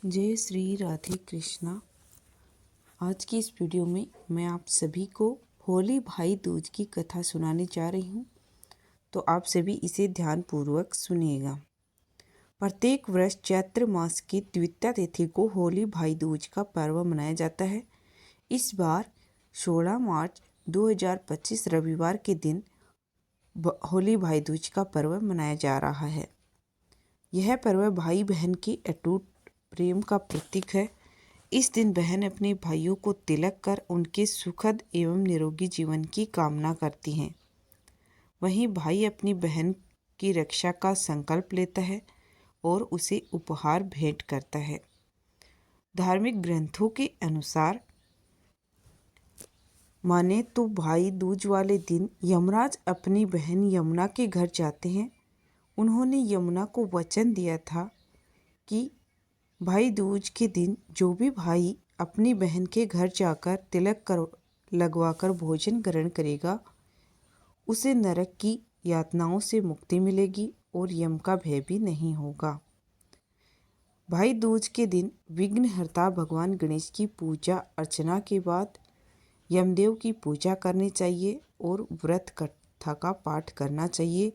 जय श्री राधे कृष्णा। आज की इस वीडियो में मैं आप सभी को होली भाई दूज की कथा सुनाने जा रही हूँ, तो आप सभी इसे ध्यानपूर्वक सुनिएगा। प्रत्येक वर्ष चैत्र मास की द्वितीया तिथि को होली भाई दूज का पर्व मनाया जाता है। इस बार 16 मार्च 2025 रविवार के दिन होली भाई दूज का पर्व मनाया जा रहा है। यह पर्व भाई बहन की अटूट प्रेम का प्रतीक है। इस दिन बहन अपने भाइयों को तिलक कर उनके सुखद एवं निरोगी जीवन की कामना करती हैं। वहीं भाई अपनी बहन की रक्षा का संकल्प लेता है और उसे उपहार भेंट करता है। धार्मिक ग्रंथों के अनुसार माने तो भाई दूज वाले दिन यमराज अपनी बहन यमुना के घर जाते हैं। उन्होंने यमुना को वचन दिया था कि भाई दूज के दिन जो भी भाई अपनी बहन के घर जाकर तिलक लगवाकर भोजन ग्रहण करेगा, उसे नरक की यातनाओं से मुक्ति मिलेगी और यम का भय भी नहीं होगा। भाई दूज के दिन विघ्नहर्ता भगवान गणेश की पूजा अर्चना के बाद यमदेव की पूजा करनी चाहिए और व्रत कथा का पाठ करना चाहिए।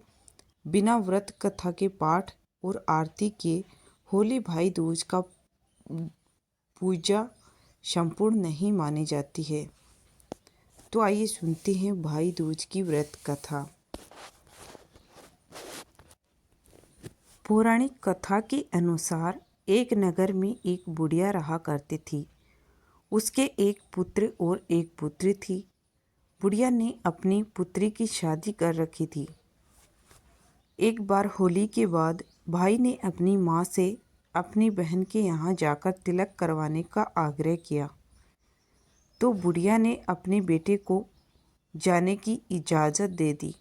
बिना व्रत कथा के पाठ और आरती के होली भाई दूज का पूजा संपूर्ण नहीं मानी जाती है। तो आइए सुनते हैं भाई दूज की व्रत कथा। पौराणिक कथा के अनुसार एक नगर में एक बुढ़िया रहा करती थी। उसके एक पुत्र और एक पुत्री थी। बुढ़िया ने अपनी पुत्री की शादी कर रखी थी। एक बार होली के बाद भाई ने अपनी माँ से अपनी बहन के यहाँ जाकर तिलक करवाने का आग्रह किया, तो बुढ़िया ने अपने बेटे को जाने की इजाज़त दे दी।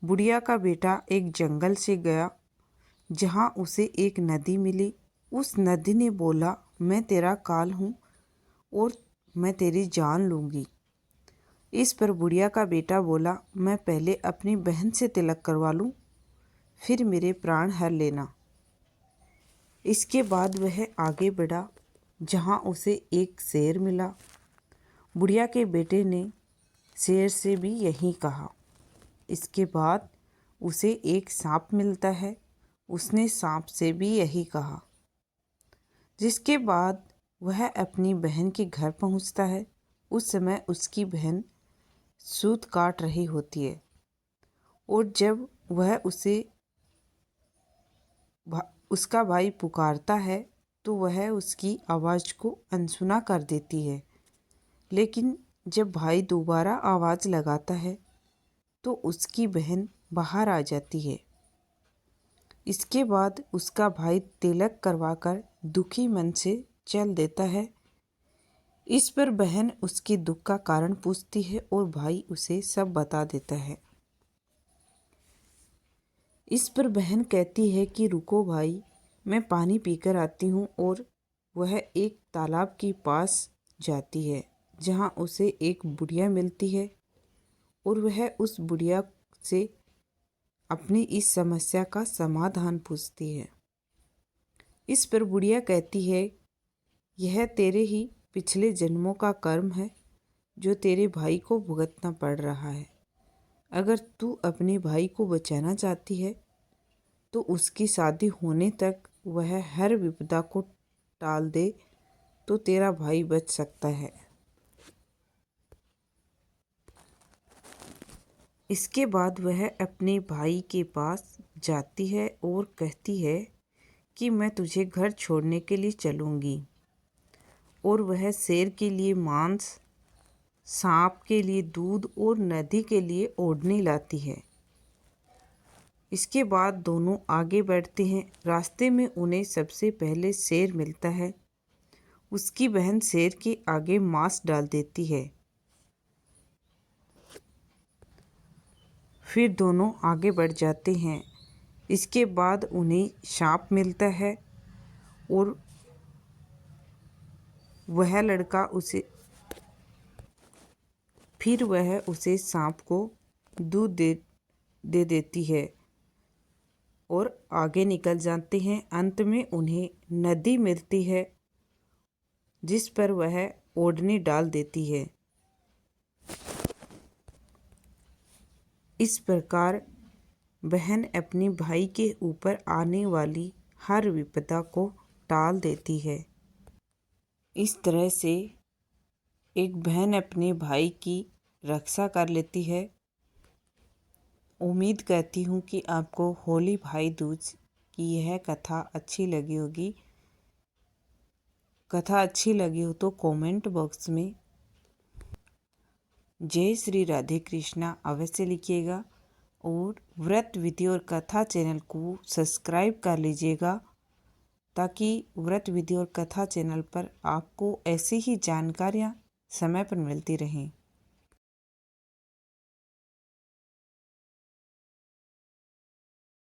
बुढ़िया का बेटा एक जंगल से गया, जहाँ उसे एक नदी मिली। उस नदी ने बोला, मैं तेरा काल हूँ और मैं तेरी जान लूँगी। इस पर बुढ़िया का बेटा बोला, मैं पहले अपनी बहन से तिलक करवा लूँ, फिर मेरे प्राण हर लेना। इसके बाद वह आगे बढ़ा, जहाँ उसे एक शेर मिला। बुढ़िया के बेटे ने शेर से भी यही कहा। इसके बाद उसे एक सांप मिलता है। उसने सांप से भी यही कहा। जिसके बाद वह अपनी बहन के घर पहुँचता है। उस समय उसकी बहन सूत काट रही होती है और जब वह उसका भाई पुकारता है तो वह उसकी आवाज़ को अनसुना कर देती है। लेकिन जब भाई दोबारा आवाज़ लगाता है तो उसकी बहन बाहर आ जाती है। इसके बाद उसका भाई तिलक करवाकर दुखी मन से चल देता है। इस पर बहन उसके दुख का कारण पूछती है और भाई उसे सब बता देता है। इस पर बहन कहती है कि रुको भाई, मैं पानी पीकर आती हूँ, और वह एक तालाब के पास जाती है, जहाँ उसे एक बुढ़िया मिलती है और वह उस बुढ़िया से अपनी इस समस्या का समाधान पूछती है। इस पर बुढ़िया कहती है, यह तेरे ही पिछले जन्मों का कर्म है जो तेरे भाई को भुगतना पड़ रहा है। अगर तू अपने भाई को बचाना चाहती है तो उसकी शादी होने तक वह हर विपदा को टाल दे, तो तेरा भाई बच सकता है। इसके बाद वह अपने भाई के पास जाती है और कहती है कि मैं तुझे घर छोड़ने के लिए चलूँगी। और वह शेर के लिए मांस, सांप के लिए दूध और नदी के लिए ओढ़नी लाती है। इसके बाद दोनों आगे बढ़ते हैं। रास्ते में उन्हें सबसे पहले शेर मिलता है। उसकी बहन शेर के आगे मांस डाल देती है। फिर दोनों आगे बढ़ जाते हैं। इसके बाद उन्हें सांप मिलता है और वह लड़का वह उसे सांप को दूध दे देती है और आगे निकल जाते हैं। अंत में उन्हें नदी मिलती है जिस पर वह ओढ़नी डाल देती है। इस प्रकार बहन अपनी भाई के ऊपर आने वाली हर विपदा को टाल देती है। इस तरह से एक बहन अपने भाई की रक्षा कर लेती है। उम्मीद करती हूँ कि आपको होली भाई दूज की यह कथा अच्छी लगी होगी। कथा अच्छी लगी हो तो कमेंट बॉक्स में जय श्री राधे कृष्णा अवश्य लिखिएगा और व्रत विधि और कथा चैनल को सब्सक्राइब कर लीजिएगा ताकि व्रत विधि और कथा चैनल पर आपको ऐसी ही जानकारियाँ समय पर मिलती रहें।